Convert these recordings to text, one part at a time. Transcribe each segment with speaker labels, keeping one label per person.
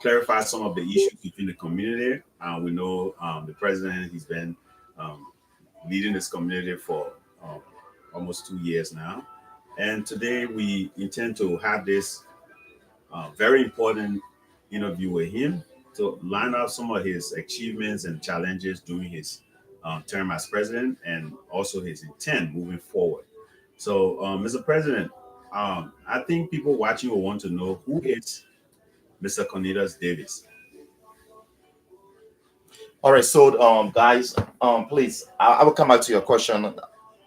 Speaker 1: clarify some of the issues within the community. We know the president, he's been um, leading this community for um, almost 2 years now. And today we intend to have this very important interview with him to line up some of his achievements and challenges during his term as president and also his intent moving forward. So, Mr. President, I think people watching will want to know who is Mr. Cornelius Davis.
Speaker 2: All right, so guys, please, I will come back to your question.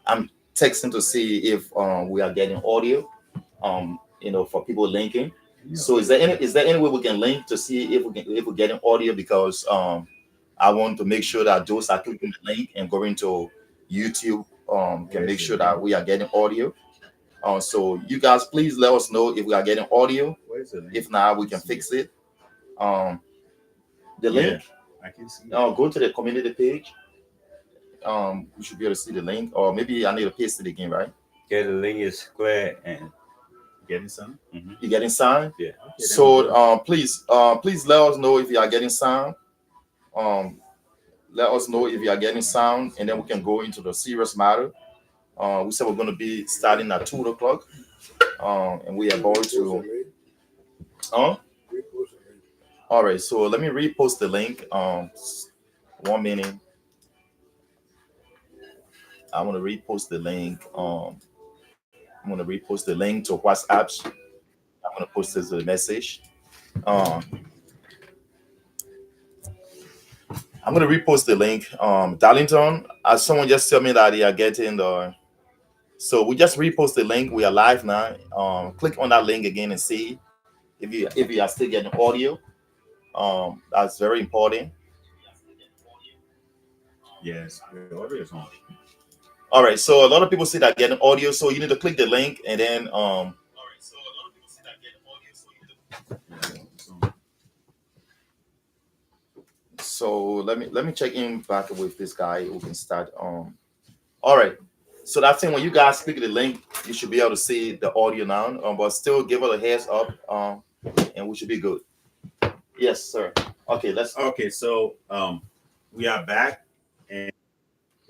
Speaker 2: I'm texting to see if we are getting audio. For people linking. So is there any way we can link to see if we're getting audio, because I want to make sure that those are clicking the link and going to YouTube can make sure that we are getting audio. So you guys, please let us know if we are getting audio.
Speaker 1: Where's the link?
Speaker 2: If not, we can fix it. Um, the
Speaker 1: Yeah,
Speaker 2: link.
Speaker 1: I can see it.
Speaker 2: Go to the community page. We should be able to see the link, or maybe I need to paste it again, right?
Speaker 3: Yeah, the link is clear and
Speaker 1: Getting some?
Speaker 2: You getting sound?
Speaker 3: yeah.
Speaker 1: Okay, then we
Speaker 2: So
Speaker 1: go.
Speaker 2: please let us know if you are getting sound. Um, Let us know if you are getting sound, and then we can go into the serious matter. We said we're going to be starting at 2 o'clock, and we are going to. Uh, all right, so let me repost the link. 1 minute. I want to repost the link. I'm going to repost the link to WhatsApp. I'm going to post this as a message. Um, I'm going to repost the link. Darlington, someone just tell me that they are getting the. So we just repost the link. We are live now. Click on that link again and see if you are still getting audio. That's very important.
Speaker 1: Yes, the order is on.
Speaker 2: All right. So a lot of people see that getting audio. So you need to click the link and then
Speaker 1: Yeah, it's on.
Speaker 2: so let me check in back with this guy who can start. All right. So that's thing, when you guys click the link, you should be able to see the audio now. But still give it a heads up. And we should be good. Yes, sir. Okay. Let's.
Speaker 1: Okay, so we are back. And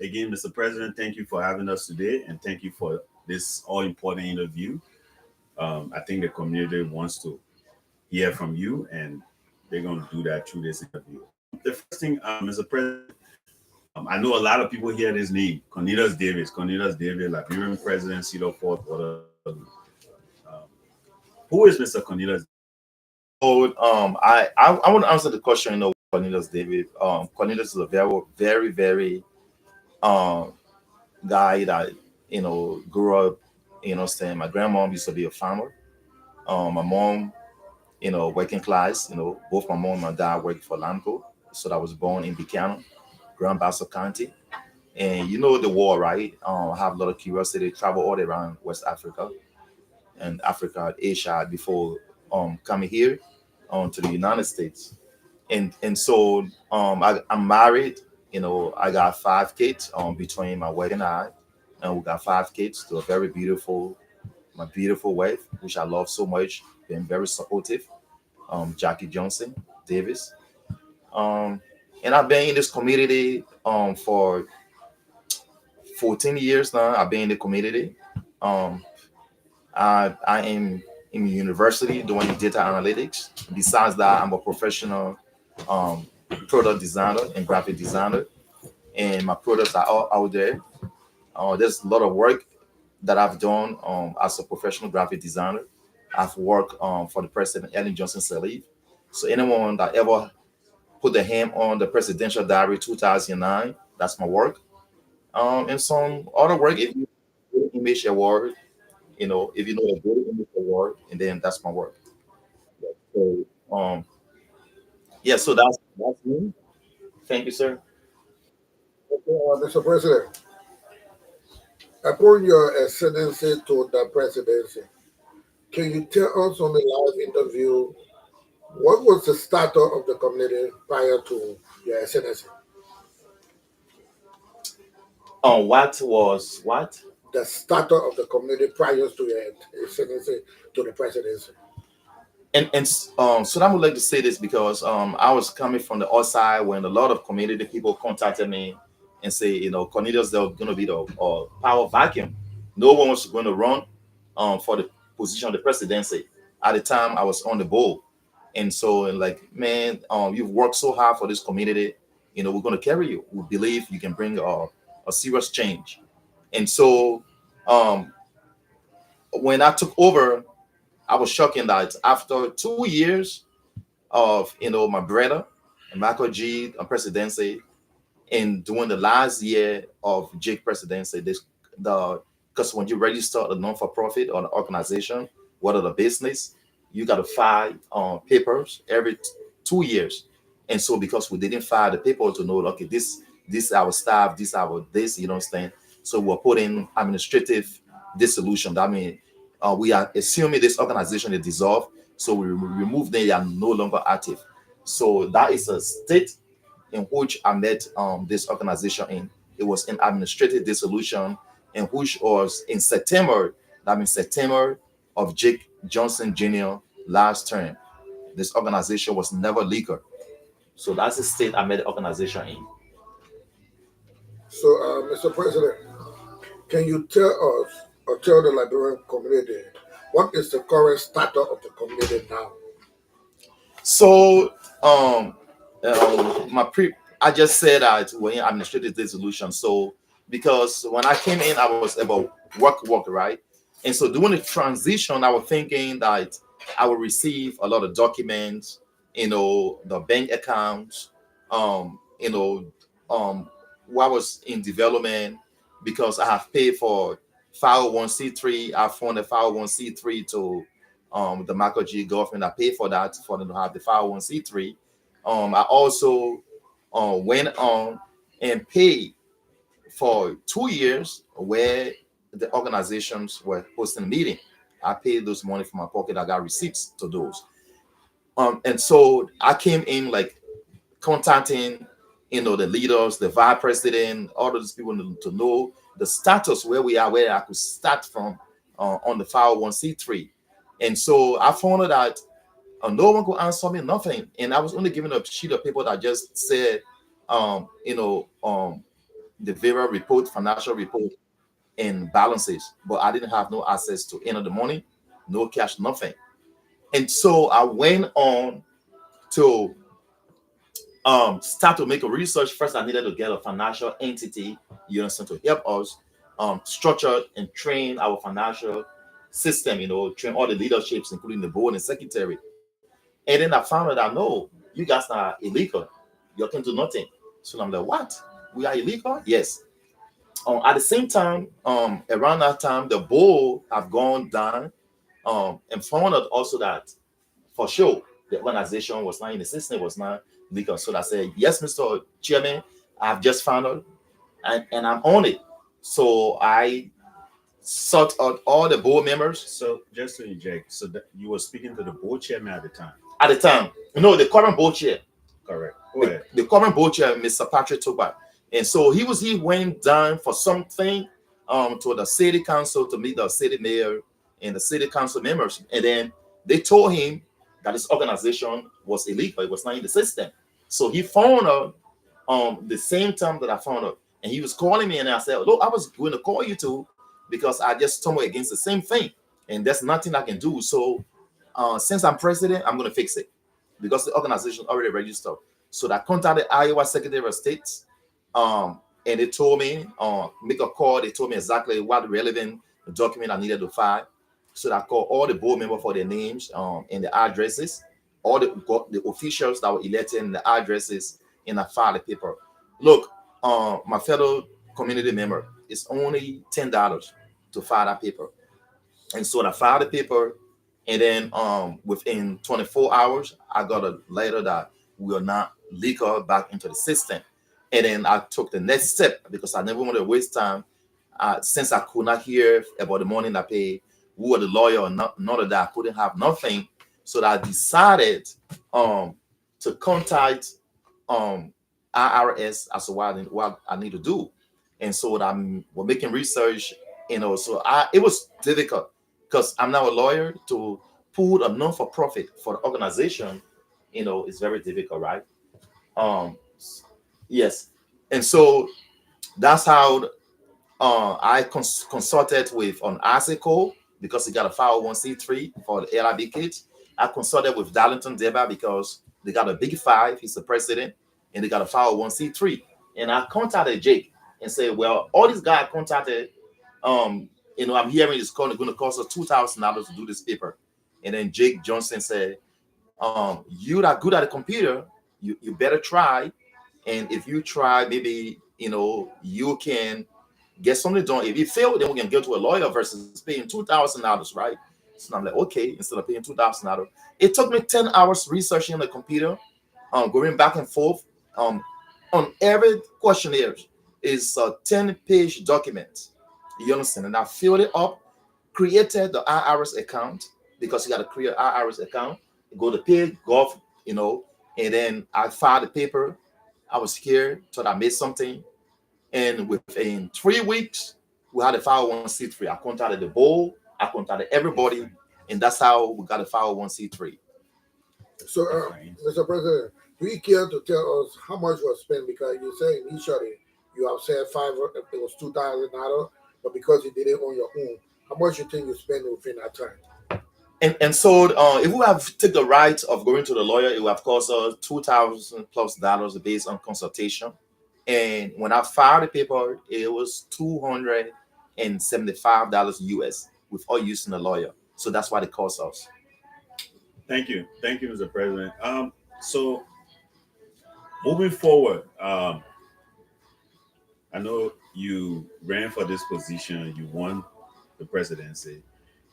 Speaker 1: again, Mr. President, thank you for having us today and thank you for this all important interview. I think the community wants to hear from you, and they're going to do that through this interview. The first thing, Mr. President, I know a lot of people hear this name, Cornelius Davis, Liberian President, Cedar Fort, Waterloo. Um, who is Mr. Cornelius?
Speaker 2: So I want to answer the question. Cornelius David. Cornelius is a very very very um guy that grew up. Saying my grandmom used to be a farmer. My mom, working class. Both my mom and my dad worked for Lamco. So I was born in Buchanan, Grand Bassa County. And you know the war, right? I have a lot of curiosity. Travel all around West Africa and Africa, Asia before coming here to the United States. And so I'm married. I got 5 kids between my wedding and I, and we got 5 kids to a very beautiful, my beautiful wife, which I love so much, been very supportive. Jackie Johnson Davis. Um, and I've been in this community for 14 years now. I've been in the community. Um, I am in university doing data analytics. Besides that, I'm a professional um, product designer and graphic designer, and my products are all out there. There's a lot of work that I've done as a professional graphic designer. I've worked for the president, Ellen Johnson Sirleaf. So anyone that ever put the hand on the Presidential Diary 2009, that's my work. And some other work, if you image award, if you know the Good Image Award, and then that's my work. So yeah, so that's me. Thank you, sir.
Speaker 4: Okay, Mr. President, upon your ascendancy to the presidency, can you tell us on the live interview what was the status of the community prior to your ascendancy?
Speaker 2: What was what?
Speaker 4: The status of the community prior to your ascendancy to the presidency.
Speaker 2: So I would like to say this because I was coming from the outside when a lot of community people contacted me and say, Cornelius, they're going to be the power vacuum. No one was going to run for the position of the presidency. At the time, I was on the board, and so like, man, you've worked so hard for this community. We're going to carry you. We believe you can bring a serious change. And so um, when I took over, I was shocked in that after 2 years of my brother Michael G presidency, and during the last year of Jake presidency, this the because when you register a non-for-profit or an organization, whether the business, you got to file papers every 2 years. And so because we didn't file the paper to know, okay, this our staff, this our this, you understand? So we're putting administrative dissolution. That means we are assuming this organization is dissolved, so we remove them, they are no longer active. So that is a state in which I met this organization in. It was an administrative dissolution, in which was in September. That means September of Jake Johnson Jr. last term. This organization was never legal. So that's the state I met the organization in.
Speaker 4: So, Mr. President, can you tell us or tell the Liberian community what is the current status of the community now?
Speaker 2: So my pre I just said that when administrative dissolution. So because when I came in, I was about work, right? And so during the transition, I was thinking that I would receive a lot of documents, the bank accounts, you know, what was in development because I have paid for 501c3. I funded 501c3 to the Michael G government. I paid for that for them to have the 501c3. I also went on and paid for 2 years where the organizations were hosting a meeting. I paid those money from my pocket. I got receipts to those. And so I came in like contacting, the leaders, the vice president, all of these people to know the status where we are, where I could start from on the 501c3. And so I found out that no one could answer me nothing. And I was only given a sheet of paper that just said, the various report, financial report, and balances. But I didn't have no access to any of the money, no cash, nothing. And so I went on to start to make a research. First, I needed to get a financial entity, to help us structure and train our financial system, train all the leaderships, including the board and secretary. And then I found out that no, you guys are illegal. You can do nothing. So I'm like, what? We are illegal? Yes. At the same time, around that time, the board have gone down and found out also that for sure the organization was not in the system, was not legal. So I said, yes, Mr. Chairman, I've just found out and I'm on it. So I sought out all the board members
Speaker 1: So just to inject, so that you were speaking to the board chairman at the time.
Speaker 2: at the time. No, the current board chair.
Speaker 1: Correct. Go ahead.
Speaker 2: The current board chair, Mr. Patrick Toba. And so he went down for something to the city council to meet the city mayor and the city council members. And then they told him that this organization was illegal, it was not in the system. So he found out the same time that I found out. And he was calling me and I said, look, I was going to call you too because I just stumbled against the same thing. And there's nothing I can do. So since I'm president, I'm going to fix it because the organization already registered. So I contacted Iowa Secretary of State, and they told me, make a call. They told me exactly what relevant document I needed to file. So I called all the board members for their names and the addresses, all the officials that were elected and the addresses, and I filed the paper. Look, my fellow community member, it's only $10 to file that paper. And so I filed the paper, and then within 24 hours, I got a letter that we are not legal back into the system. And then I took the next step because I never wanted to waste time. Since I could not hear about the money I paid, who were the lawyer or none of that, I couldn't have nothing. So that I decided to contact um, IRS as to what I need to do. And so we're making research, so it was difficult because I'm not a lawyer to put a non-for-profit for the organization, is very difficult, right? Um, yes, and so that's how I consulted with on ASICO because he got a 501c3 for the L.A.W kids. I consulted with Darlington Deba because they got a big five. He's the president, and they got a 501c3. And I contacted Jake and said, "Well, all these guys contacted, um, I'm hearing it's going to cost us $2,000 to do this paper." And then Jake Johnson said, "You that good at the computer, you better try. And if you try, maybe you can get something done. If you fail, then we can go to a lawyer versus paying $2,000, right?" So I'm like, okay, instead of paying $2,000. It took me 10 hours researching on the computer, going back and forth. On every questionnaire is a 10-page document. You understand? And I filled it up, created the IRS account because you got to create an IRS account. You go to pay, golf, and then I filed the paper. I was scared, thought I made something. And within 3 weeks, we had a 501c3. I contacted the board, I contacted everybody, and that's how we got a 501c3.
Speaker 4: So, Mr. President, do you care to tell us how much was spent? Because you say initially you have said it was $2,000, but because you did it on your own, how much you think you spent within that time?
Speaker 2: And so if we have take the right of going to the lawyer, it will have cost us $2,000+ based on consultation. And when I filed the paper, it was $275 US without using a lawyer. So that's why it cost us.
Speaker 1: Thank you, Mr. President. So moving forward, I know you ran for this position, you won the presidency,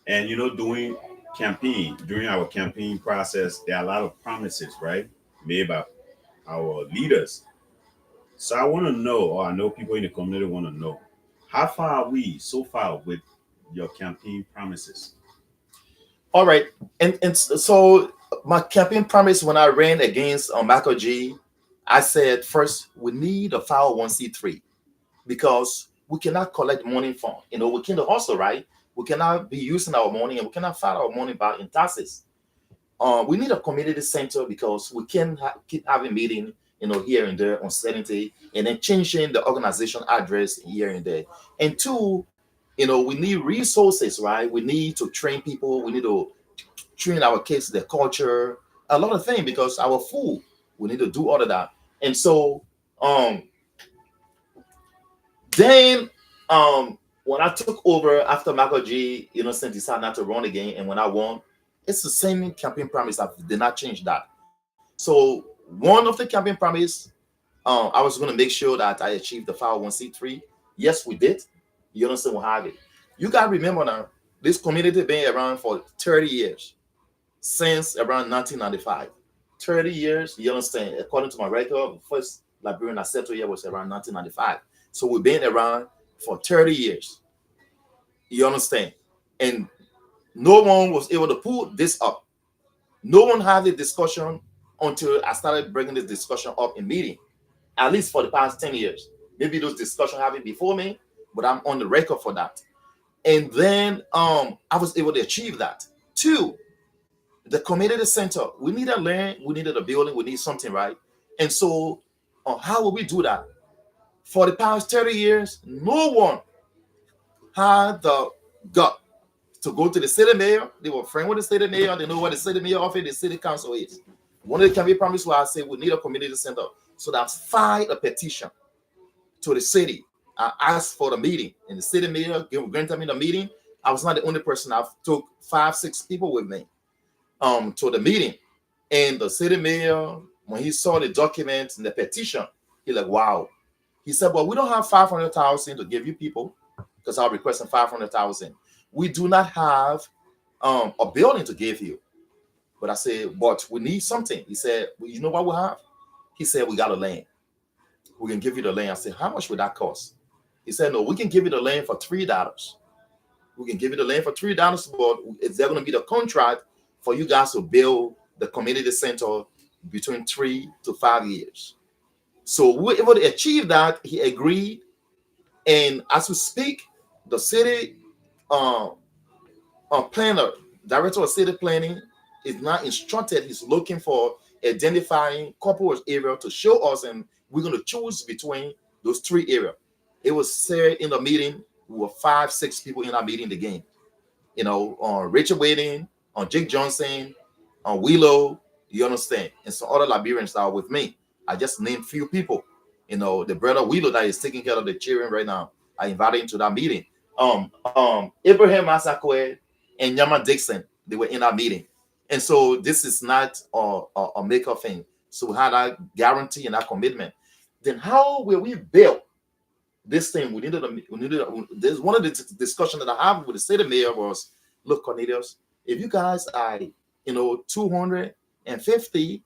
Speaker 1: and during our campaign process, there are a lot of promises, right, made by our leaders. So I want to know, or I know people in the community want to know, how far are we so far with your campaign promises?
Speaker 2: All right. And so my campaign promise when I ran against Michael G, I said first we need a 501c3 because we cannot collect money from, we can't hustle, right? We cannot be using our money and we cannot file our money back in taxes. We need a community center because we can keep having meeting, here and there on uncertainty, and then changing the organization address here and there. And two, we need resources, right? We need to train people. We need to train our kids, their culture, a lot of things because our food, we need to do all of that. And so, then when I took over after Michael G, since decided not to run again, and when I won, it's the same campaign promise. I did not change that. So one of the campaign promise, I was going to make sure that I achieved the 501c3. Yes, we did. You understand what have it. You got to remember now, this community been around for 30 years, since around 1995. 30 years, you understand? According to my record, first Liberian I settled here was around 1995. So we've been around for 30 years. You understand? And no one was able to pull this up. No one had the discussion until I started bringing this discussion up in meeting, at least for the past 10 years. Maybe those discussions happened before me, but I'm on the record for that. And then I was able to achieve that. Two, the community center, we needed land, we needed a building, we need something, right? And so how will we do that? For the past 30 years, no one had the gut to go to the city mayor. They were friends with the city mayor. They know what the city mayor office, the city council is. One of the campaign promises was I said we need a community center. So that's filed a petition to the city. I asked for the meeting, and the city mayor granted me the meeting. I was not the only person. I took 5, 6 people with me to the meeting. And the city mayor, when he saw the documents and the petition, he like, wow. He said, well, we don't have 500,000 to give you people because I'm requesting 500,000. We do not have a building to give you. But I said, but we need something. He said, well, you know what we have? He said, we got a land. We can give you the land. I said, how much would that cost? He said, no, we can give you the land for $3. We can give you the land for $3, but is there going to be the contract for you guys to build the community center between 3 to 5 years? So we were able to achieve that. He agreed. And as we speak, the city planner director of city planning is not instructed. He's looking for identifying couple of areas to show us, and we're going to choose between those three areas. It was said in the meeting, we were 5, 6 people in our meeting again. On Richard Wading, on Jake Johnson, on Willow, you understand, and some other Liberians that are with me. I just named few people. The brother Willow that is taking care of the children right now. I invited him to that meeting. Abraham Masakwe and Yama Dixon, they were in that meeting. And so this is not a make-up thing. So we had that guarantee and that commitment. Then how will we build this thing? There's one of the discussion that I have with the city mayor was, look, Cornelius, if you guys are 250,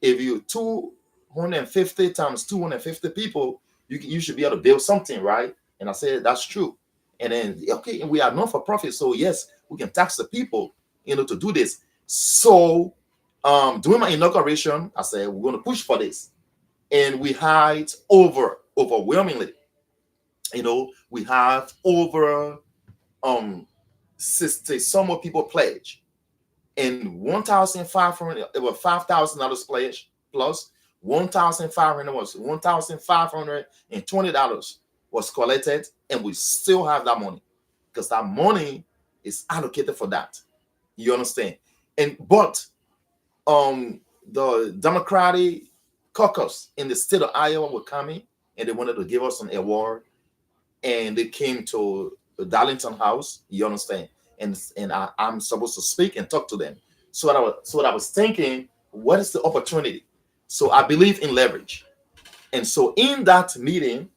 Speaker 2: if you 250 times 250 people, you should be able to build something, right? And I said, that's true. And then, okay, we are non for profit, so yes, we can tax the people to do this. So during my inauguration, I said, we're going to push for this. And we had overwhelmingly, we have over 60 some more people pledge, and 1,500, it was $5,000 pledge plus 1,500 was $1,520 was collected, and we still have that money because that money is allocated for that. You understand? But the Democratic caucus in the state of Iowa were coming, and they wanted to give us an award, and they came to the Darlington House. You understand? And I'm supposed to speak and talk to them. So what I was thinking, what is the opportunity? So I believe in leverage. And so in that meeting,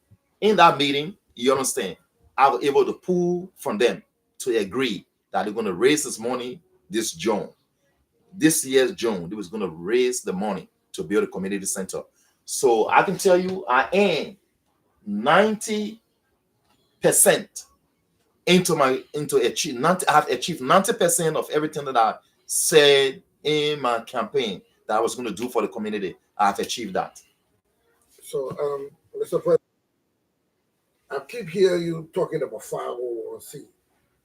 Speaker 2: you understand, I was able to pull from them to agree that they're going to raise this money this June. This year's June, they was going to raise the money to build a community center. So I can tell you, I am 90% I've achieved 90% of everything that I said in my campaign that I was going to do for the community. I've achieved that.
Speaker 4: So, Mr. President, I keep hearing you talking about 501c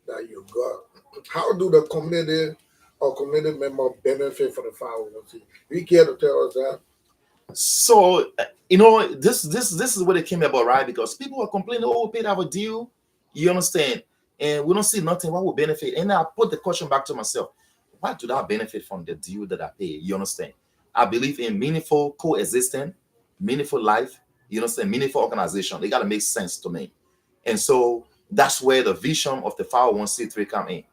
Speaker 4: that you got. How do the community or community member benefit from the 501c? Do you care to tell us that?
Speaker 2: So this is what it came about, right? Because people were complaining, oh, we paid our deal, you understand, and we don't see nothing. What will benefit? And I put the question back to myself: why do I benefit from the deal that I pay? You understand? I believe in meaningful coexistence, meaningful life. You understand? Meaningful organization. They got to make sense to me, and so that's where the vision of the 501c3 come in.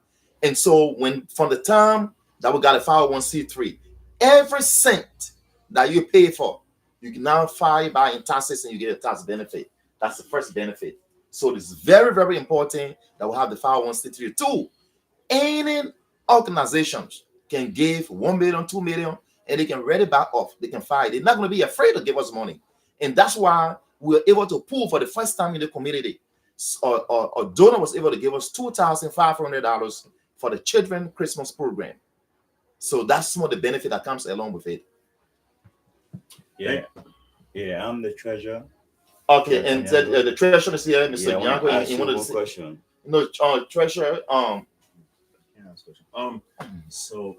Speaker 2: And so from the time that we got a 501c3, every cent that you pay for, you can now file by in taxes and you get a tax benefit. That's the first benefit. So it's very, very important that we have the 501c3 too. Any organizations can give 1 million, 2 million, and they can read it back off. They can file. They're not going to be afraid to give us money. And that's why we were able to pull for the first time in the community. A donor was able to give us $2,500 for the children Christmas program. So that's some of the benefit that comes along with it.
Speaker 3: Yeah, I'm the treasurer.
Speaker 2: Okay, and the treasurer is here, Mr.
Speaker 3: Yeah,
Speaker 2: Bianco.
Speaker 3: ask you one question.
Speaker 2: No, treasurer.
Speaker 1: So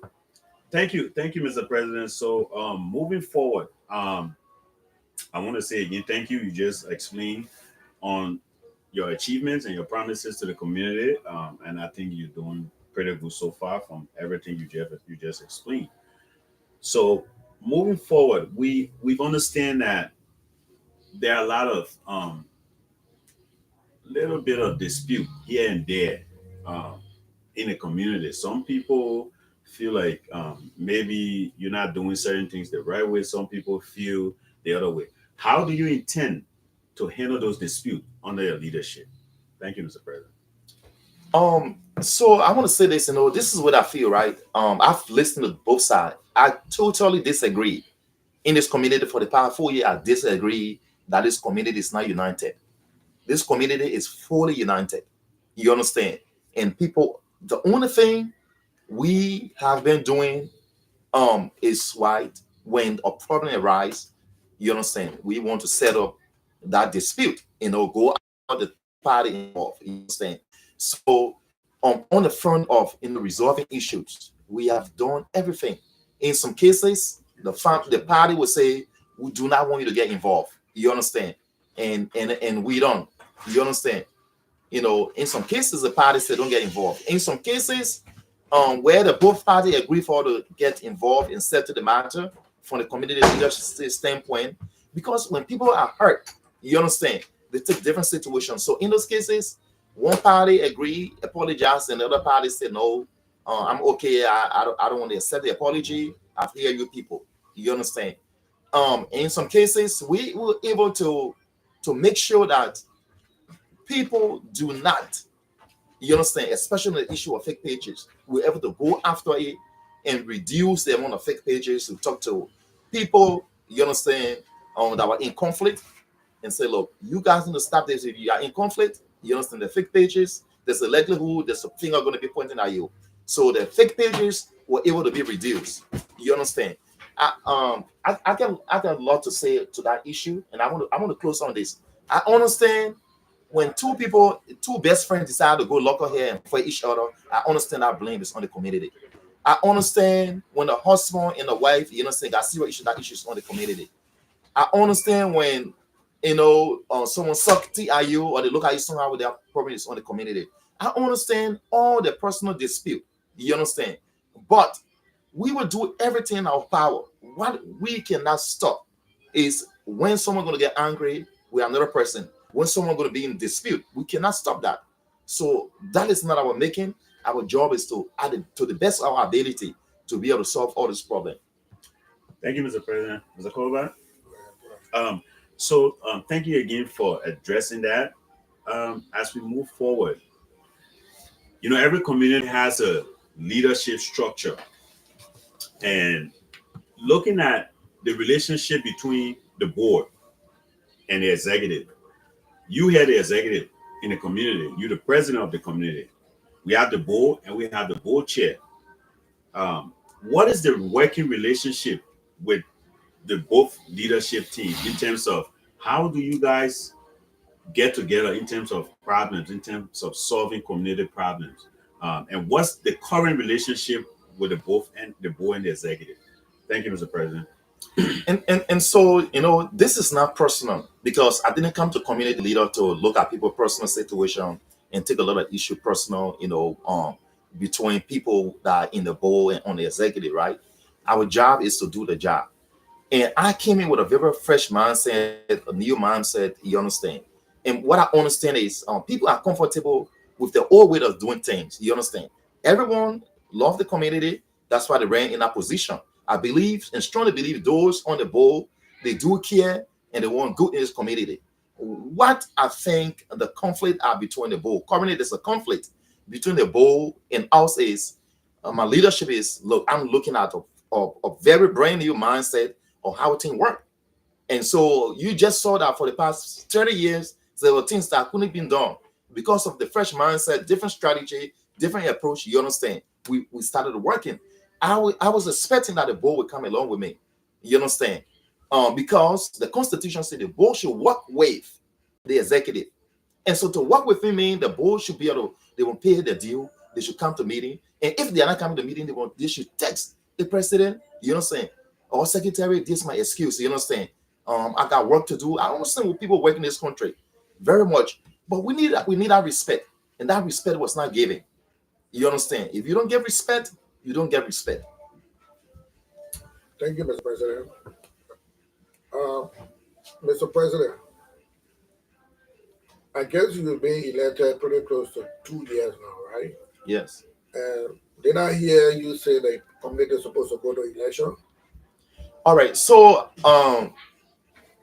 Speaker 1: thank you, Mr. President. So moving forward, I want to say again, thank you. You just explained on your achievements and your promises to the community, and I think you're doing pretty good so far from everything you just explained. So moving forward, we understand that there are a lot of little bit of dispute here and there um, in the community. Some people feel like maybe you're not doing certain things the right way. Some people feel the other way. How do you intend to handle those disputes under your leadership? Thank you, Mr. President.
Speaker 2: So I want to say this, this is what I feel, right? I've listened to both sides. I totally disagree. In this community for the past 4 years, I disagree that this community is not united. This community is fully united. You understand? And people, the only thing we have been doing is right when a problem arises, you understand, we want to set up that dispute, go out the party involved, you understand. So on the front of resolving issues. We have done everything. In some cases, the party will say, we do not want you to get involved. You understand? And we don't. You understand? In some cases, the parties say don't get involved. In some cases, where the both parties agree for to get involved and settle the matter from the community leadership standpoint, because when people are hurt, you understand, they take different situations. So in those cases, one party agree, apologize, and the other party say no, I'm okay. I don't want to accept the apology. I hear you people. You understand? In some cases, we were able to make sure that people do not, you understand, especially the issue of fake pages, we're able to go after it and reduce the amount of fake pages to talk to people, you understand, that were in conflict and say, look, you guys need to stop this. If you are in conflict, you understand, the fake pages, there's a likelihood there's a finger going to be pointing at you. So the fake pages were able to be reduced. You understand? I got a lot to say to that issue, and I want to close on this. I understand when two best friends decide to go lock her hair for each other, I understand that blame is on the community. I understand when the husband and the wife, you know, say got serious issue, that issue is on the community. I understand when someone suck tea at you or they look at you somehow with their problem is on the community. I understand all the personal dispute. You understand? But we will do everything in our power. What we cannot stop is when someone gonna get angry with another person, when someone gonna be in dispute, we cannot stop that. So that is not our making. Our job is to add it to the best of our ability to be able to solve all this problem.
Speaker 1: Thank you, Mr. President. Mr. Koba. Thank you again for addressing that. As we move forward, every community has a leadership structure, and looking at the relationship between the board and the executive, you hear the executive in the community, you're the president of the community. We have the board and we have the board chair. What is the working relationship with the both leadership teams in terms of how do you guys get together in terms of problems, in terms of solving community problems? And what's the current relationship with the both and the board and the executive? Thank you, Mr. President.
Speaker 2: And so this is not personal because I didn't come to community leader to look at people's personal situation and take a lot of issue personal, between people that are in the board and on the executive, right? Our job is to do the job. And I came in with a very fresh mindset, a new mindset, you understand. And what I understand is people are comfortable with the old way of doing things, you understand. Everyone love the community. That's why they ran in that position. I believe and strongly believe those on the board, they do care and they want good in this community. What I think the conflict are between the board. Currently, there's a conflict between the board and us is my leadership is, look, I'm looking at a very brand new mindset of how things work. And so you just saw that for the past 30 years, there were things that couldn't be done because of the fresh mindset, different strategy, different approach. You understand? We started working. I was expecting that the board would come along with me. You understand? Because the Constitution said the board should work with the executive. And so to work with me mean the board should be able to, they will pay the deal, they should come to meeting. And if they are not coming to meeting, they should text the president, you understand? Or secretary, this is my excuse, you understand? I got work to do. I understand with people working in this country very much. But we need that respect. And that respect was not given. You understand? If you don't get respect, you don't get respect.
Speaker 4: Thank you, Mr. President. Uh, Mr. President, I guess you've been elected pretty close to 2 years now, right?
Speaker 2: Yes.
Speaker 4: And did I hear you say the community is supposed to go to election?
Speaker 2: All right. So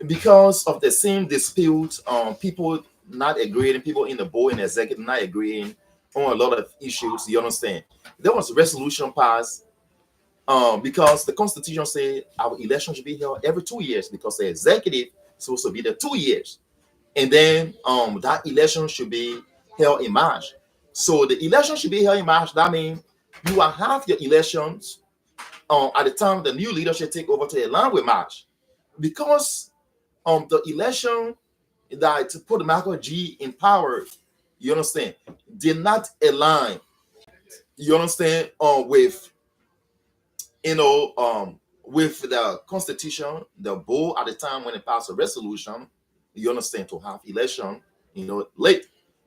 Speaker 2: because of the same dispute, people not agreeing, people in the board and executive not agreeing on a lot of issues, you understand? There was a resolution passed because the Constitution said our election should be held every 2 years because the executive is supposed to be there 2 years. And then that election should be held in March. So the election should be held in March. That means you will have your elections at the time the new leadership take over to align with March. Because the election that put Michael G in power, you understand, did not align You understand? With the constitution, the board at the time when it passed a resolution, you understand, to have election, late.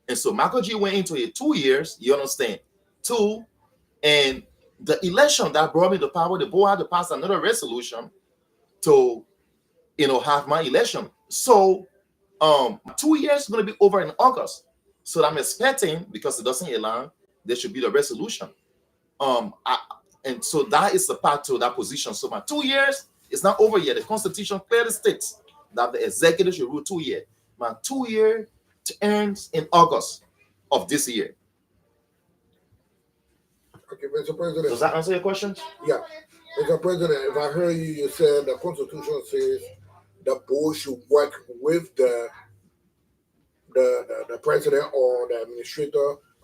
Speaker 2: And so Michael G went into it 2 years, you understand, two, and the election that brought me to power, the board had to pass another resolution to, have my election. So 2 years is going to be over in August. So I'm expecting, because it doesn't align, there should be the resolution. I, and so that is the path to that position. So my 2 years is not over yet. The Constitution clearly states that the executive should rule 2 years. My 2 year ends in August of this year.
Speaker 4: Okay, Mr. President.
Speaker 2: Does that answer your question?
Speaker 4: Yeah. Mr. President, if I heard you, you said the Constitution says the board should work with the president or the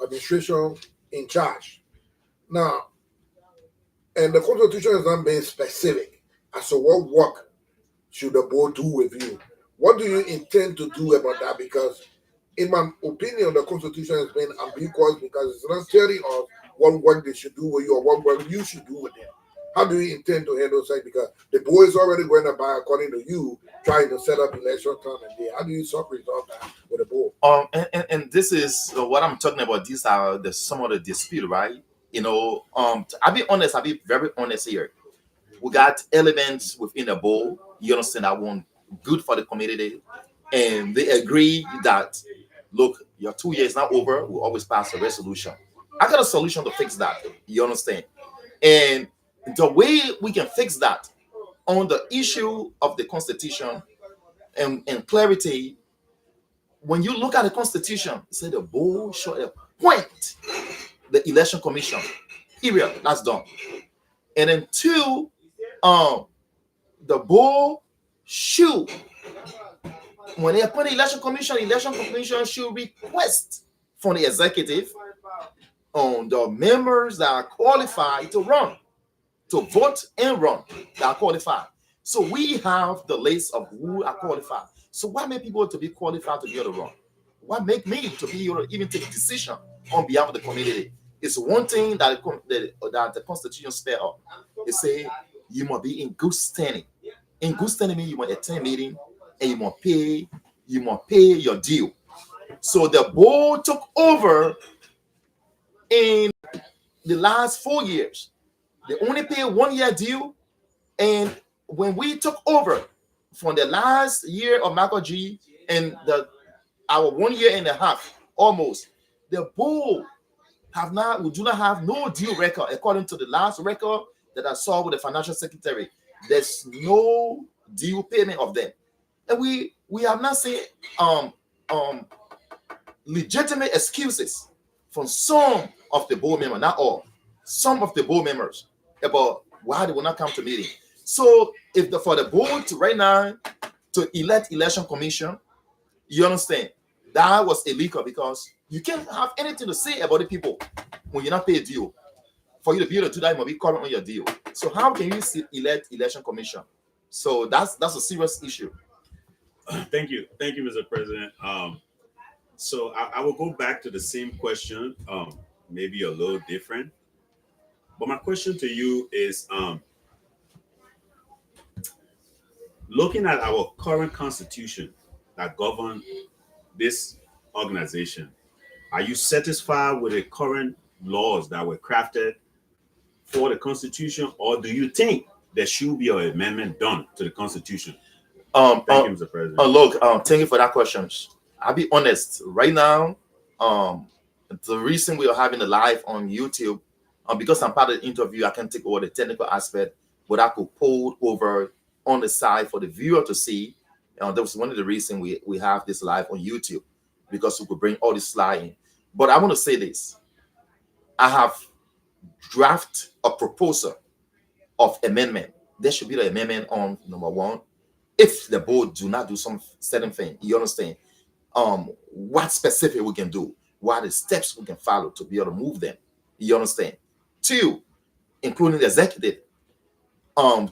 Speaker 4: administration in charge. Now, and the Constitution is not being specific as to what work should the board do with you. What do you intend to do about that? Because, in my opinion, the Constitution has been ambiguous because it's not telling us what work they should do with you or what work you should do with them. How do you intend to handle that? Because the board is already going about, according to you, trying to set up election time and day. How do you resolve that with the board?
Speaker 2: And this is what I'm talking about. These are some of the dispute, right? I'll be very honest here. We got elements within the board, you understand, that want good for the community, and they agree that, look, your 2 years not over, we'll always pass a resolution. I got a solution to fix that, you understand. And the way we can fix that on the issue of the Constitution and clarity, when you look at the Constitution, it said the board should appoint the election commission. Period. That's done. And then two, the board should, when they appoint the election commission should request from the executive on the members that are qualified to run, to vote and run, that are qualified. So we have the list of who are qualified. So what make people to be qualified to be able to run? What make me to be able to even take a decision on behalf of the community? It's one thing that the Constitution spell up. It say you must be in good standing. In good standing means you must attend meeting and you must pay your due. So the board took over in the last 4 years. They only pay 1 year due. And when we took over from the last year of Michael G and our 1 year and a half almost, the board we do not have no due record. According to the last record that I saw with the financial secretary, there's no due payment of them. And we have not seen legitimate excuses from some of the board members, not all, some of the board members, about why they will not come to meeting. So if for the board to right now to elect election commission, you understand, that was illegal because you can't have anything to say about the people when you're not paid due. For you to be able to do that, you must be current on your deal. So how can you elect election commission? So that's a serious issue.
Speaker 1: Thank you, Mr. President. So I will go back to the same question, maybe a little different. But my question to you is, looking at our current constitution that governs this organization, are you satisfied with the current laws that were crafted for the Constitution, or do you think there should be an amendment done to the Constitution? Thank you, Mr. President.
Speaker 2: Look, thank you for that question. I'll be honest. Right now, the reason we are having a live on YouTube, because I'm part of the interview, I can take over the technical aspect, but I could pull over on the side for the viewer to see. That was one of the reasons we have this live on YouTube, because we could bring all this slide in. But I want to say this. I have drafted a proposal of amendment. There should be an amendment on number one. If the board do not do some certain thing, you understand, what specific we can do, what are the steps we can follow to be able to move them, you understand. Two, including the executive.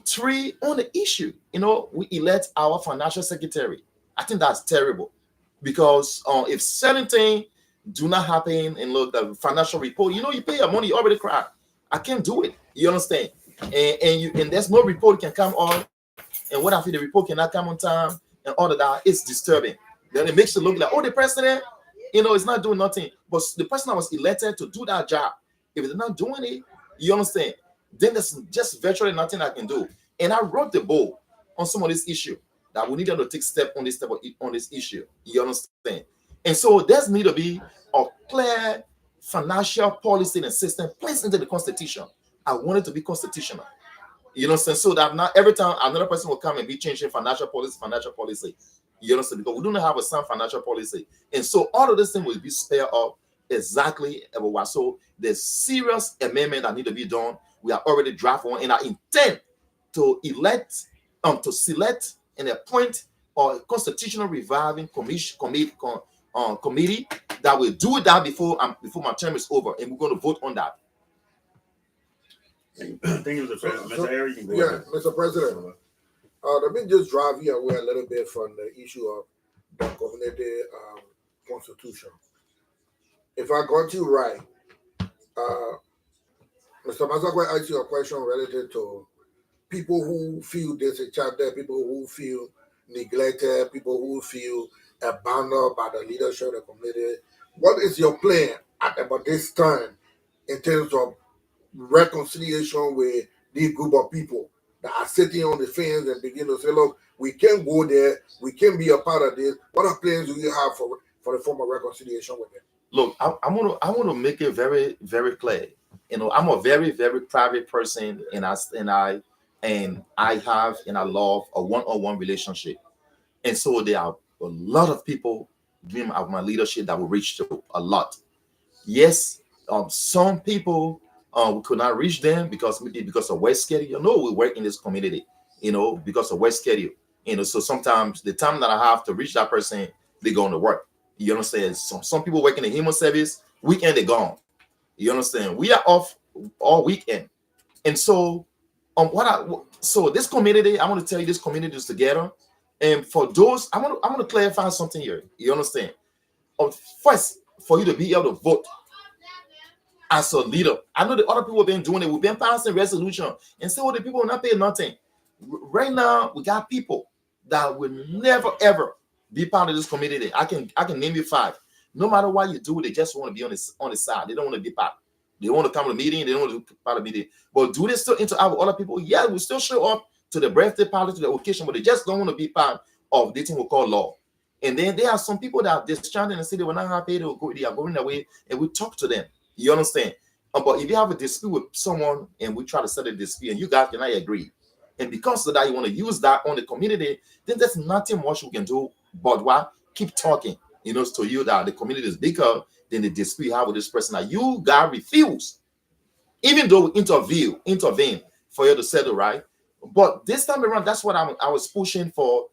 Speaker 2: Three, on the issue, we elect our financial secretary. I think that's terrible, because if certain thing do not happen. And look, the financial report, you pay your money, you already cry. I can't do it. You understand? And there's no report can come on. And what if the report cannot come on time and all of that? It's disturbing. Then it makes it look like, oh, the president, is not doing nothing. But the person that was elected to do that job, if they're not doing it, you understand? Then there's just virtually nothing I can do. And I wrote the bill on some of this issue that we need them to take step on this on this issue. You understand? And so there's need to be a clear financial policy and system placed into the constitution. I want it to be constitutional. You understand? So that not every time another person will come and be changing financial policy. You understand? Because we do not have a sound financial policy. And so all of this thing will be spared up exactly about what. So there's serious amendment that need to be done. We are already draft one, and I intend to to select and appoint a constitutional reviving committee that will do that before my term is over, and we're going to vote on that.
Speaker 1: Thank you, Mr. President. Mr. Harry, you can go
Speaker 4: Yeah,
Speaker 1: ahead.
Speaker 4: Mr. President. Let me just drive you away a little bit from the issue of the community constitution. If I got you right, uh, Mr. Masakwe asked you a question related to people who feel disenchanted, people who feel neglected, people who feel abandoned by the leadership of the community. What is your plan at about this time in terms of reconciliation with this group of people that are sitting on the fence and begin to say, look, we can't go there, we can't be a part of this. What are plans do you have for the form of reconciliation with them?
Speaker 2: Look, I want to make it very, very clear. I'm a very, very private person, and I have and I love a one-on-one relationship. And so there are a lot of people dream of my leadership that will reach to a lot. Yes, some people we could not reach them because of work schedule. We work in this community, because of work schedule. So sometimes the time that I have to reach that person, they going to work. You understand? Some people work in the human service, weekend they gone. You understand? We are off all weekend. And so so this community, I want to tell you this community is together. And for those, I want to clarify something here. You understand? First, for you to be able to vote as a leader. I know the other people have been doing it. We've been passing resolution and so the people will not pay nothing. Right now, we got people that will never ever be part of this community. I can name you 5. No matter what you do, they just want to be on the side. They don't want to be part. They want to come to the meeting. They don't want to be part of the meeting. But do they still interact with other people? Yeah, we still show up to the birthday party, to the occasion, but they just don't want to be part of this thing we call law. And then there are some people that are discharging and say they were not happy. They are going away, and we talk to them. You understand? But if you have a dispute with someone and we try to settle a dispute and you guys cannot agree, and because of that you want to use that on the community, then there's nothing much we can do but what? Keep talking. To you that the community is bigger than the dispute you have with this person that you guys refuse, even though we intervene for you to settle, right? But this time around, that's what I was pushing for.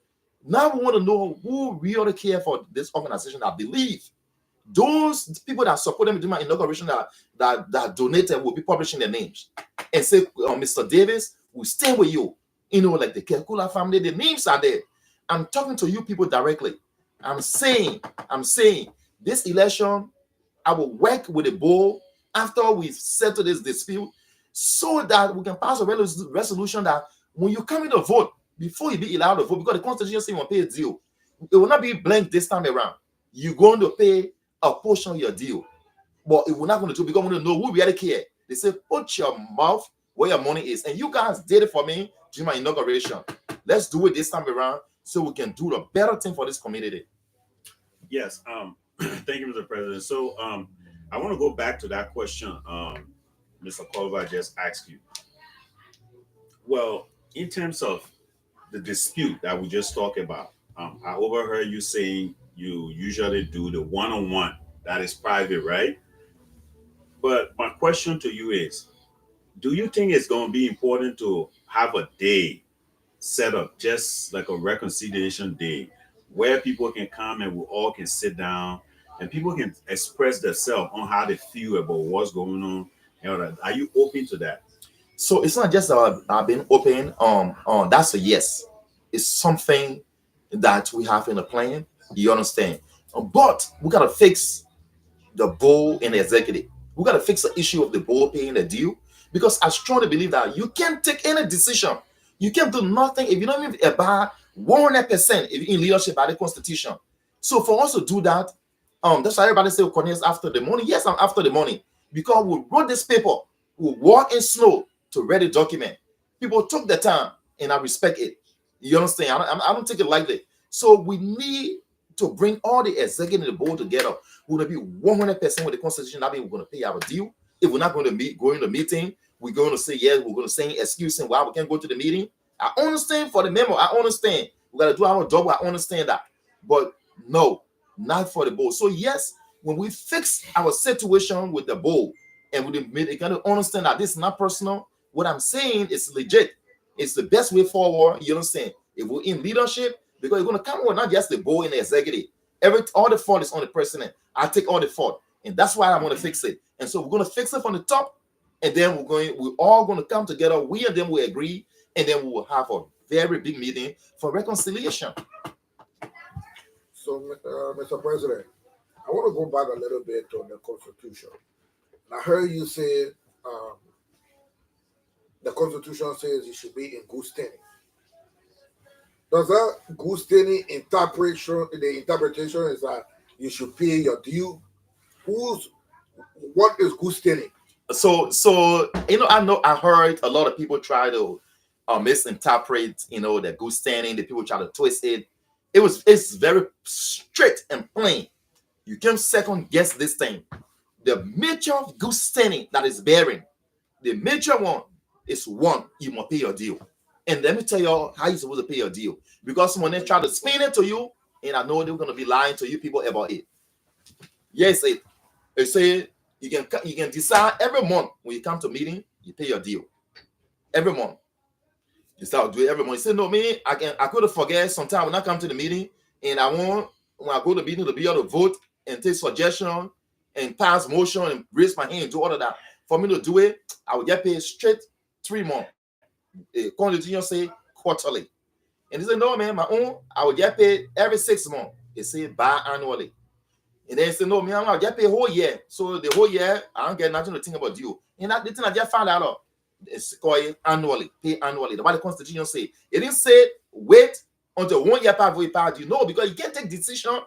Speaker 2: Now we want to know who really care for this organization. I believe those people that support them in my inauguration that donated will be publishing their names and say, Mr. Davis, we stay with you. Like the Kekula family, the names are there. I'm talking to you people directly. I'm saying this election, I will work with the board after we settle this dispute so that we can pass a resolution that when you come in to vote, before you be allowed to vote, because the constitution says you will pay a deal, it will not be blank this time around. You're going to pay a portion of your deal, but it will not going to do because we want to know who really care. They say, put your mouth where your money is. And you guys did it for me during my inauguration. Let's do it this time around so we can do the better thing for this community.
Speaker 1: Yes. Thank you, Mr. President. So I want to go back to that question Mr. Culver just asked you. Well, in terms of the dispute that we just talked about, I overheard you saying you usually do the one-on-one. That is private, right? But my question to you is, do you think it's going to be important to have a day set up, just like a reconciliation day, where people can come and we all can sit down and people can express themselves on how they feel about what's going on? Are you open to that?
Speaker 2: So it's not just about being open. That's a yes. It's something that we have in the plan. You understand? But we gotta fix the board and the executive. We got to fix the issue of the board paying the due, because I strongly believe that you can't take any decision. You can't do nothing if you don't even abide 100% in leadership by the Constitution. So for us to do that, that's why everybody say Cornelius after the money. Yes, I'm after the money because we wrote this paper, we walk in snow to read the document. People took the time, and I respect it. You understand? I don't take it lightly. So we need to bring all the executive and the board together. We're going to be 100% with the Constitution. That means we're going to pay our due. If we're not going to meet, go in the meeting, we're going to say yes. We're going to say excuse and why we can't go to the meeting. I understand for the memo. I understand. We got to do our job. I understand that. But no, not for the board. So yes, when we fix our situation with the board and with the meeting, you got to understand that this is not personal. What I'm saying is legit. It's the best way forward. You understand? If we're in leadership, because you're going to come with not just the board and the executive. All the fault is on the president. I take all the fault, and that's why I want to fix it. And so we're going to fix it from the top, and then we're all going to come together. We and them will agree, and then we will have a very big meeting for reconciliation.
Speaker 4: So, Mr. President, I want to go back a little bit on the Constitution. I heard you say um, the Constitution says it should be in good standing. Does that good standing interpretation, the interpretation is that you should pay your due? What is good standing?
Speaker 2: So I heard a lot of people try to misinterpret the good standing. The people try to twist it. It's very straight and plain. You can't second guess this thing. The major of good standing that is bearing, the major one is one, you must pay your due. And let me tell you how you're supposed to pay your due. Because when they try to spin it to you, and I know they're going to be lying to you people about it. Yes, they say you can decide every month when you come to meeting, you pay your due. Every month. You start doing every month. You say, no, me, I could have forget sometimes when I come to the meeting and I want when I go to the meeting to be able to vote and take suggestion and pass motion and raise my hand and do all of that. For me to do it, I would get paid straight 3 months. Constitution say quarterly. And they say, no, man, my own, I would get paid every 6 months. They say biannually. And then they say, no, man, I'm gonna get paid whole year. So the whole year, I don't get nothing to think about you. And that the thing I just found out, it's called annually, pay annually. The way the Constitution say. It didn't say wait until 1 year pass before you pay due. No, because you can't take decision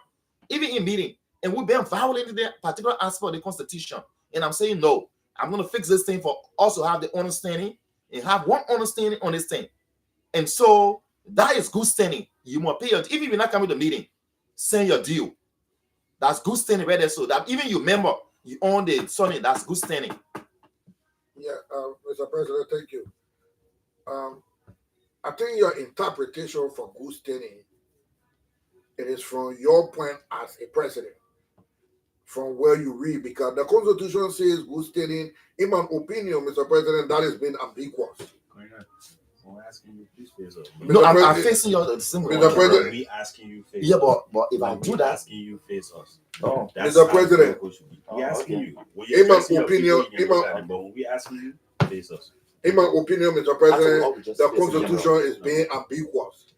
Speaker 2: even in meeting. And we've been violating that particular aspect of the Constitution. And I'm saying no. I'm gonna fix this thing for us to have the understanding and have one understanding on this thing. And so that is good standing. You must pay your, even if you're not coming to the meeting, send your due. That's good standing right there. So that even you member, you own the something, that's good standing.
Speaker 4: Yeah, Mr. President, thank you. Um, I think your interpretation for good standing, it is from your point as a president, from where you read, because the Constitution says good standing. In my opinion, Mr. President, that has been ambiguous.
Speaker 1: I'm asking you, please face us.
Speaker 2: No, I'm facing your symbol.
Speaker 4: Mr. President,
Speaker 1: We asking you face.
Speaker 2: Yeah, but if I do that,
Speaker 1: asking you face us.
Speaker 2: oh,
Speaker 1: That's
Speaker 4: Mr.
Speaker 1: how
Speaker 4: President.
Speaker 1: the should be. We asking
Speaker 2: okay.
Speaker 1: you. When
Speaker 4: In my
Speaker 1: addressing your
Speaker 4: opinion,
Speaker 1: people, you can look at it, but when we asking you, face us.
Speaker 4: in my opinion, Mr. President, the Constitution is being ambiguous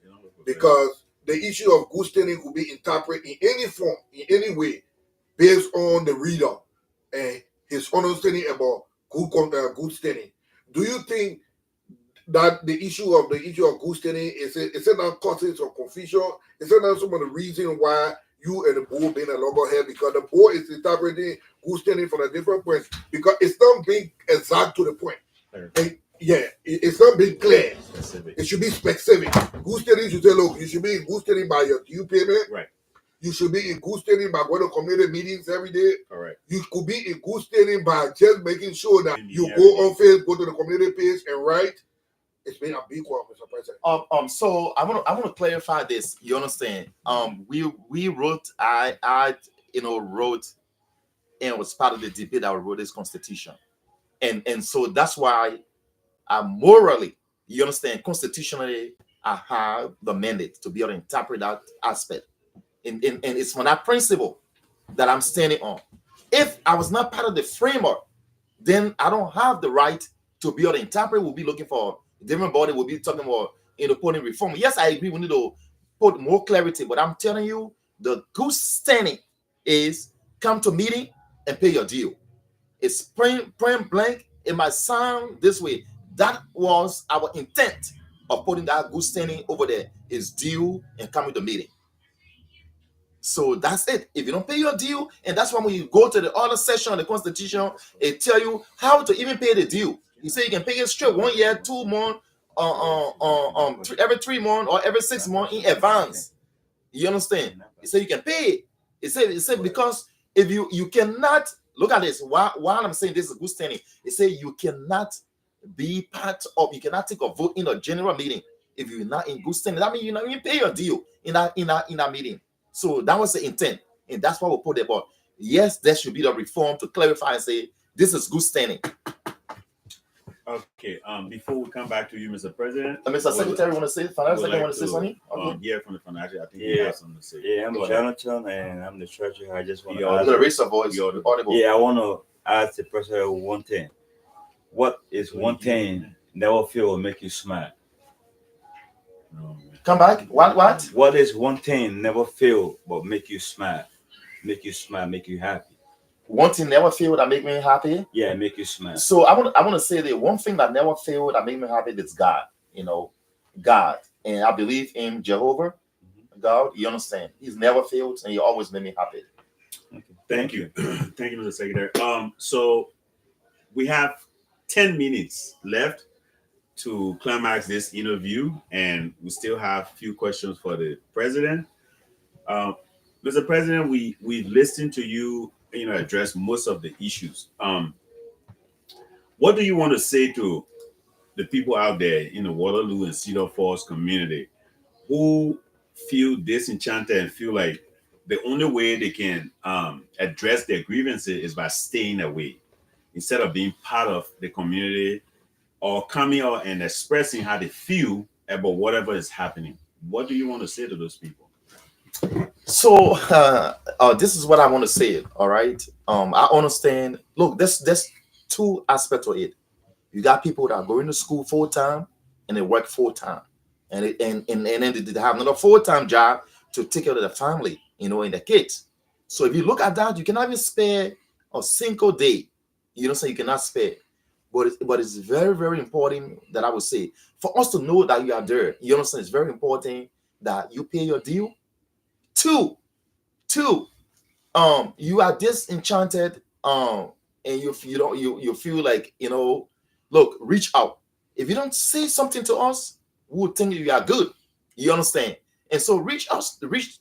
Speaker 4: because the issue of good standing could be interpreted in any form, in any way, based on the reader and his understanding about good standing. Do you think that the issue of good standing is it not causing some confusion? Is it not some of the reason why you and the board being a loggerhead, because the board is interpreting good standing from a different point, because it's not being exact to the point. And it's not being clear.
Speaker 1: Specific.
Speaker 4: It should be specific. Good standing should say, look, you should be in good standing by your due payment.
Speaker 1: Right.
Speaker 4: You should be in good standing by going to community meetings every day.
Speaker 1: Correct.
Speaker 4: You could be in good standing by just making sure that you
Speaker 1: Every
Speaker 4: go
Speaker 1: day.
Speaker 4: on Facebook, go to the community page and write. It's been ambiguous, Mr. President.
Speaker 2: So I want to clarify this. You understand? We wrote, I wrote and was part of the debate that wrote this Constitution, and so that's why I morally, you understand, constitutionally, I have the mandate to be able to interpret that aspect, and it's for that principle that I'm standing on. If I was not part of the framework, then I don't have the right to be able to interpret. We'll be looking for a different body. We'll be talking about putting reform. Yes, I agree. We need to put more clarity, but I'm telling you, the good standing is come to meeting and pay your due. It's point blank. It might sound this way. That was our intent of putting that good standing over there, is due and coming to meeting. So that's it. If you don't pay your due, and that's why when you go to the other section of the Constitution, it tell you how to even pay the due. You say you can pay it straight 1 year, 2 months, every 3 months, or every 6 months in advance. You understand? He said you can pay it. It said because if you cannot look at this. While I'm saying this is a good standing, it said you cannot be part of. You cannot take a vote in a general meeting if you're not in good standing. That means you're not even pay your due in that meeting. So that was the intent, and that's why we put it. But yes, there should be the reform to clarify and say this is good standing.
Speaker 1: Okay. Before we come back to you, Mr. President,
Speaker 2: Mr. Secretary, want to say? Finance Secretary, want to say something? Okay.
Speaker 1: Hear from the financial. I think
Speaker 3: Yeah.
Speaker 1: he has something to say.
Speaker 3: Yeah, I'm
Speaker 1: Go ahead.
Speaker 3: Jonathan, and I'm the treasurer. I just want
Speaker 1: You
Speaker 3: to
Speaker 1: are
Speaker 2: I'm
Speaker 3: ask.
Speaker 2: gonna raise your voice.
Speaker 1: You're
Speaker 2: Audible.
Speaker 3: Yeah, I want to ask the president one thing. What is one thing never feel will make you smile?
Speaker 1: No, man.
Speaker 2: Come back. What?
Speaker 3: What is one thing never feel but make you smile? Make you smile, make you happy.
Speaker 2: One thing never failed that make me happy.
Speaker 3: Yeah, make you smile.
Speaker 2: So I want to say that one thing that never failed that made me happy is God. God, and I believe in Jehovah. God, you understand? He's never failed, and he always made me happy.
Speaker 3: Okay.
Speaker 1: Thank you. Thank you, Mr. Secretary. So we have 10 minutes left to climax this interview, and we still have a few questions for the president. Um, Mr. President, we've listened to you, address most of the issues. What do you want to say to the people out there in the Waterloo and Cedar Falls community who feel disenchanted and feel like the only way they can address their grievances is by staying away instead of being part of the community or coming out and expressing how they feel about whatever is happening? What do you want to say to those people?
Speaker 2: So this is what I want to say. All right. I understand. Look, there's two aspects of it. You got people that are going to school full time and they work full time, and then they have another full time job to take care of their family, and their kids. So if you look at that, you cannot even spare a single day. So you cannot spare. But it's very, very important that I would say for us to know that you are there. You understand? It's very important that you pay your due. Two, you are disenchanted, and you feel like, look, reach out. If you don't say something to us, we will think you are good. You understand? And so reach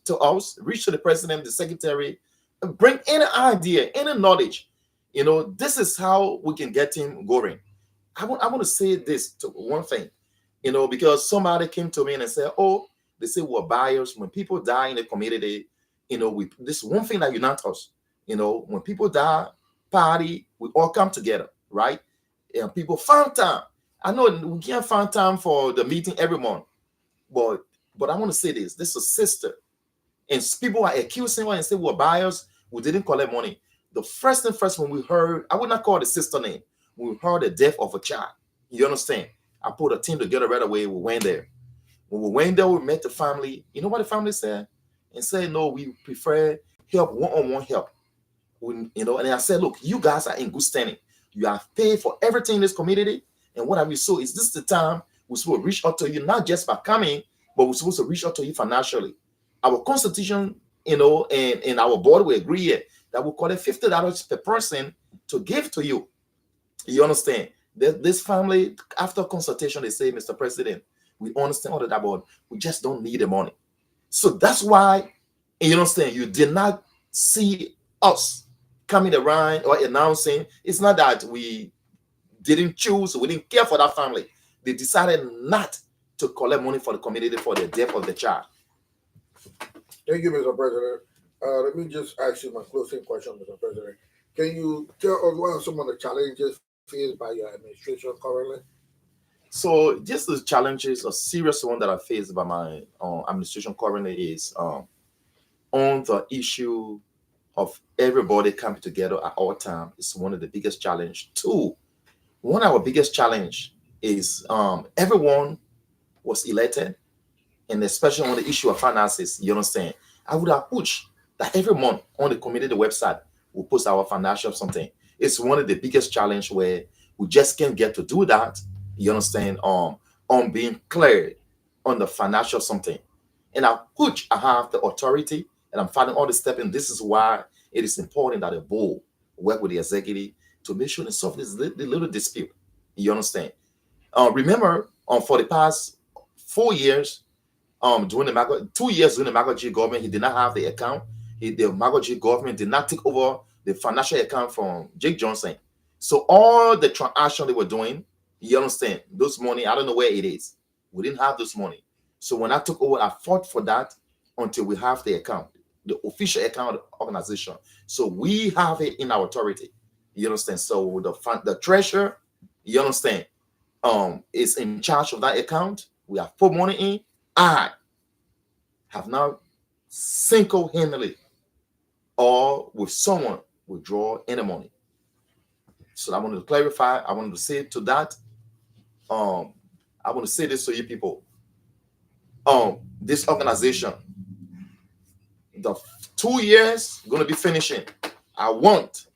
Speaker 2: to us, reach to the president, the secretary, and bring any idea, any knowledge. This is how we can get him going. I want to say this to one thing, because somebody came to me and said, oh, they say we're buyers. When people die in the community, this one thing that unites us. When people die, party, we all come together, right? And people find time. I know we can't find time for the meeting every month, but I want to say this. This is a sister. And people are accusing her and say we're buyers. We didn't collect money. The first when we heard, I would not call the sister name. We heard the death of a child. You understand? I put a team together right away. We went there. When we went there, we met the family. You know what the family said? And said, no, we prefer help, one-on-one help. And I said, look, you guys are in good standing. You have paid for everything in this community. And what have you? So is this the time we're supposed to reach out to you, not just by coming, but we're supposed to reach out to you financially. Our constitution, and our board will agree that we'll call it $50 per person to give to you. You understand? This family, after consultation, they say, Mr. President, we understand all of that, but we just don't need the money. So that's why, you understand, you did not see us coming around or announcing. It's not that we didn't choose, we didn't care for that family. They decided not to collect money for the community for the death of the child.
Speaker 4: Thank you, Mr. President. Let me just ask you my closing question, Mr. President. Can you tell us what are some of the challenges faced by your administration currently?
Speaker 2: So just the challenges, a serious one that I face by my administration currently is on the issue of everybody coming together at all time. It's one of the biggest challenge. Two, one of our biggest challenge is everyone was elected, and especially on the issue of finances. You understand? I would have pushed that every month on the community website we post our financial something. It's one of the biggest challenge where we just can't get to do that. You understand? On being clear on the financial something. And which I have the authority and I'm following all the steps. And this is why it is important that the board work with the executive to make sure they solve this little dispute. You understand? Remember, for the past 4 years, during the 2 years during the Magoji government, he did not have the account. The Magoji government did not take over the financial account from Jake Johnson. So all the transaction they were doing, you understand, those money, I don't know where it is. We didn't have this money. So when I took over, I fought for that until we have the account, the official account of the organization. So we have it in our authority. You understand? So the treasurer, you understand, is in charge of that account. We have put money in. I have now single-handedly or with someone withdraw any money. So I wanted to clarify. I wanted to say to that. I want to say this to you people. This organization, the 2 years going to be finishing. I want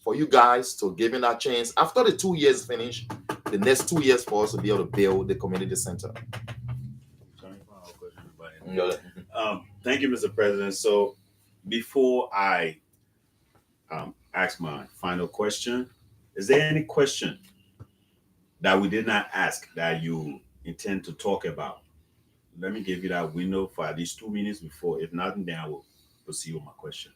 Speaker 2: for you guys to give me that chance. After the 2 years finish, the next 2 years for us to be able to build the community center.
Speaker 1: Thank you, Mr. President. So before I ask my final question, is there any question that we did not ask that you intend to talk about? Let me give you that window for at least 2 minutes before. If nothing, then I will proceed with my question.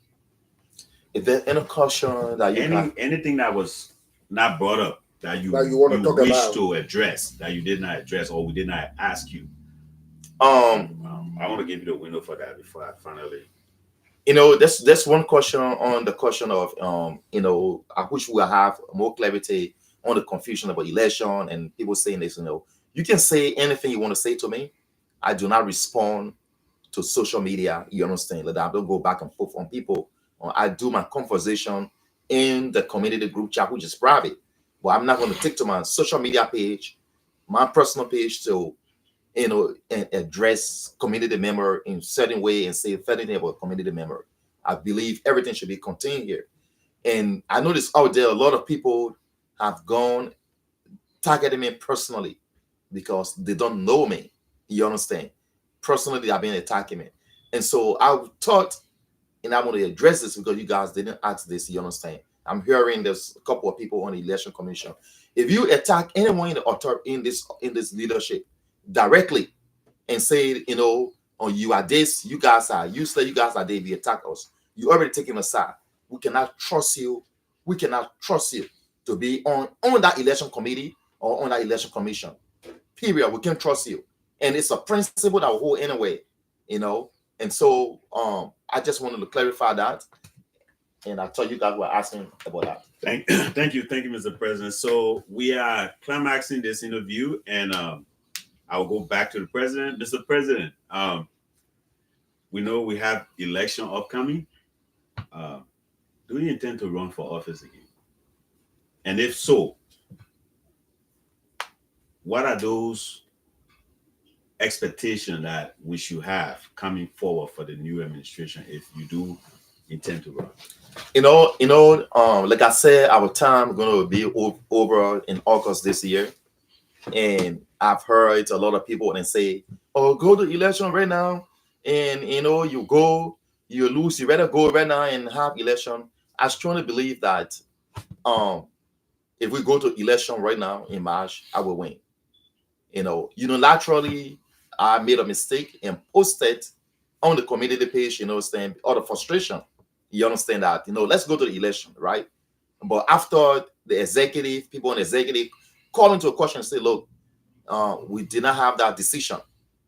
Speaker 2: Is there any question that you
Speaker 1: anything that was not brought up that you
Speaker 4: want to talk
Speaker 1: wish
Speaker 4: about
Speaker 1: to address that you did not address or we did not ask you? I want to give you the window for that before I finally.
Speaker 2: That's one question on the question of I wish we have more clarity on the confusion about election and people saying this. You can say anything you want to say to me. I do not respond to social media. You understand? Like I don't go back and forth on people. I do my conversation in the community group chat, which is private. But I'm not going to take to my social media page, my personal page, to and address community member in certain way and say certain thing about community member. I believe everything should be contained here. And I notice out there a lot of people have gone targeting me personally because they don't know me. You understand? Personally, they have been attacking me. And so I thought, and I want to address this because you guys didn't ask this, you understand? I'm hearing there's a couple of people on the election commission. If you attack anyone in the authority in this leadership directly and say, you are this, you guys are useless, you guys are there, you attack us, you already taken aside. We cannot trust you. We cannot trust you to be on that election committee or on that election commission. Period. We can't trust you. And it's a principle that will hold anyway, And so I just wanted to clarify that. And I thought you guys were asking about that.
Speaker 1: Thank you, Mr. President. So we are climaxing this interview, and I'll go back to the president. Mr. President, we know we have election upcoming. Do you intend to run for office again? And if so, what are those expectations that we should have coming forward for the new administration if you do intend to run?
Speaker 2: Like I said, our time going to be over in August this year. And I've heard a lot of people and say, oh, go to election right now. And, you go, you lose, you better go right now and have election. I strongly believe that if we go to election right now in March, I will win. Unilaterally, I made a mistake and posted on the community page, saying all the frustration. You understand that, let's go to the election, right? But after the executive, people in the executive call into a question and say, look, we did not have that decision.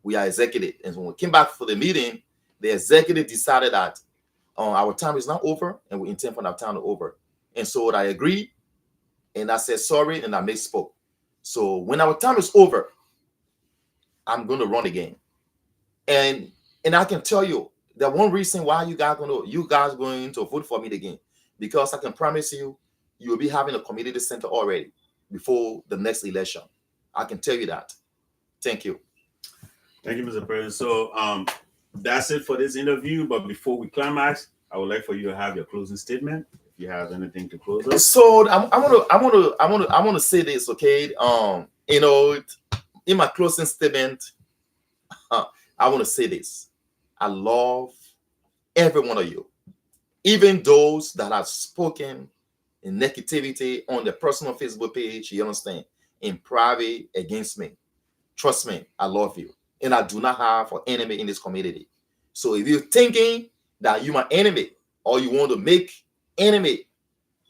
Speaker 2: We are executive. And when we came back for the meeting, the executive decided that our time is not over and we intend for our time to over. And so I agreed and I said sorry and I misspoke. So when our time is over, I'm going to run again. And I can tell you that one reason why you guys going to vote for me again, because I can promise you, you will be having a community center already before the next election. I can tell you that. Thank you.
Speaker 1: Thank you, Mr. President. So that's it for this interview. But before we climax, I would like for you to have your closing statement. If you have anything to close us.
Speaker 2: So I want to say this, okay? In my closing statement, I want to say this. I love every one of you, even those that have spoken in negativity on their personal Facebook page, you understand, in private against me. Trust me, I love you. And I do not have an enemy in this community. So if you're thinking that you're my enemy or you want to make enemy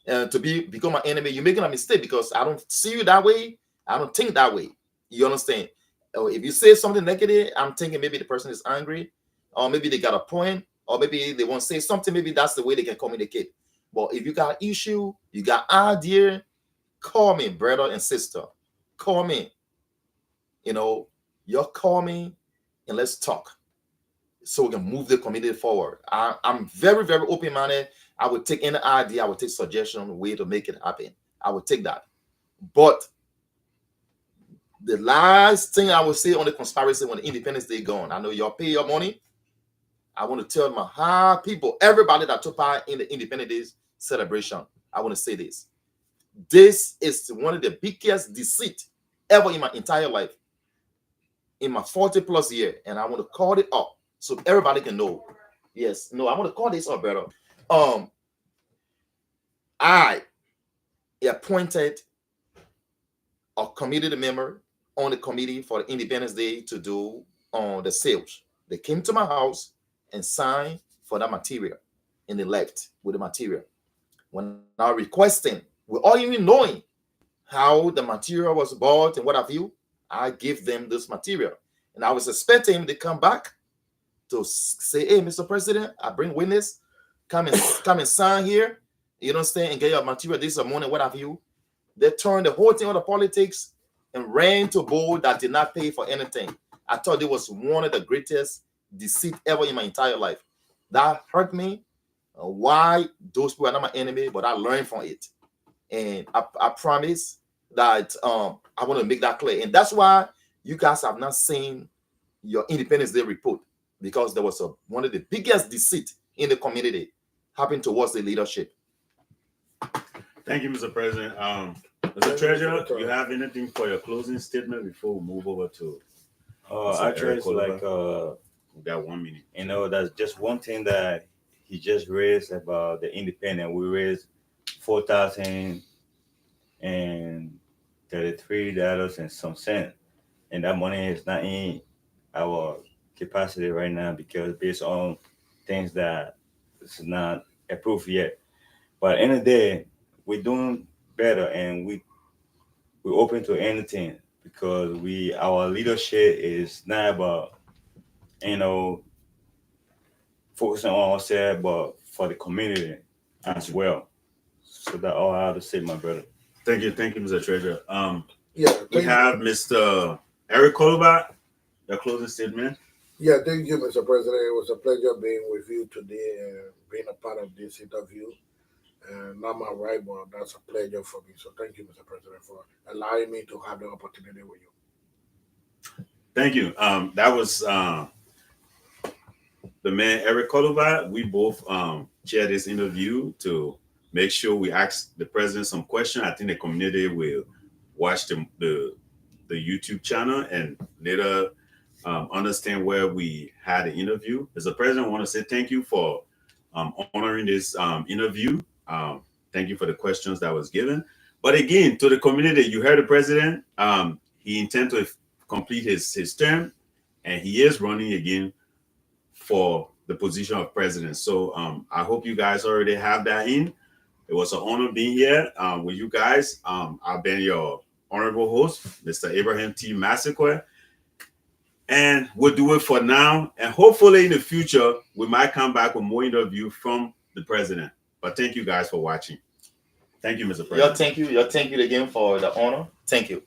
Speaker 2: to become an enemy, you're making a mistake because I don't see you that way. I don't think that way. You understand? If you say something negative, I'm thinking maybe the person is angry, or maybe they got a point, or maybe they want to say something. Maybe that's the way they can communicate. But if you got issue, you got idea, call me, brother and sister. Call me. You're call me and let's talk so we can move the community forward. I'm very, very open-minded. I would take any idea, I would take suggestion, way to make it happen. I would take that. But the last thing I would say on the conspiracy when the Independence Day gone, I know y'all pay your money. I want to tell my people, everybody that took part in the Independence Day celebration, I want to say this. This is one of the biggest deceit ever in my entire life, in my 40 plus year, and I want to call it up so everybody can know. Yes, no, I want to call this up better. I appointed a committee member on the committee for the Independence Day to do the sales. They came to my house and signed for that material, and they left with the material. When I requesting, without even knowing how the material was bought and what have you, I give them this material. And I was expecting him to come back to say, hey, Mr. President, I bring witness, come and sign here, you understand, and get your material this morning, what have you. They turned the whole thing on the politics and ran to board that did not pay for anything. I thought it was one of the greatest deceit ever in my entire life. That hurt me. Why? Those people are not my enemy, but I learned from it. And I promise that I want to make that clear. And that's why you guys have not seen your Independence Day report, because there was one of the biggest deceit in the community happened towards the leadership.
Speaker 1: Thank you, Mr. President. Mr. Treasurer, you have anything for your closing statement before we move over to
Speaker 3: actually, it's like
Speaker 1: we got 1 minute.
Speaker 3: That's just one thing that he just raised about the independent. We raised $4,033 and some cents, and that money is not in our capacity right now because based on things that is not approved yet. But in the day, we're doing better, and we're open to anything because our leadership is not about focusing on ourselves, but for the community as well. So that's all I have to say, my brother.
Speaker 1: Thank you, Mr. Treasurer.
Speaker 4: Yeah,
Speaker 1: we have Mr. Eric Koloba, your closing statement.
Speaker 4: Yeah, thank you, Mr. President. It was a pleasure being with you today and being a part of this interview. And not my right, but that's a pleasure for me. So thank you, Mr. President, for allowing me to have the opportunity with you.
Speaker 1: Thank you. That was the man Eric Koloba. We both shared this interview to make sure we ask the president some questions. I think the community will watch the YouTube channel and later understand where we had the interview. As the president, I want to say thank you for honoring this interview. Thank you for the questions that was given. But again, to the community, you heard the president. He intends to complete his term, and he is running again for the position of president. So I hope you guys already have that in. It was an honor being here with you guys. I've been your honorable host, Mr. Abraham T. Massacre. And we'll do it for now. And hopefully in the future, we might come back with more interview from the president. But thank you guys for watching. Thank you, Mr. President.
Speaker 2: Thank you again for the honor. Thank you.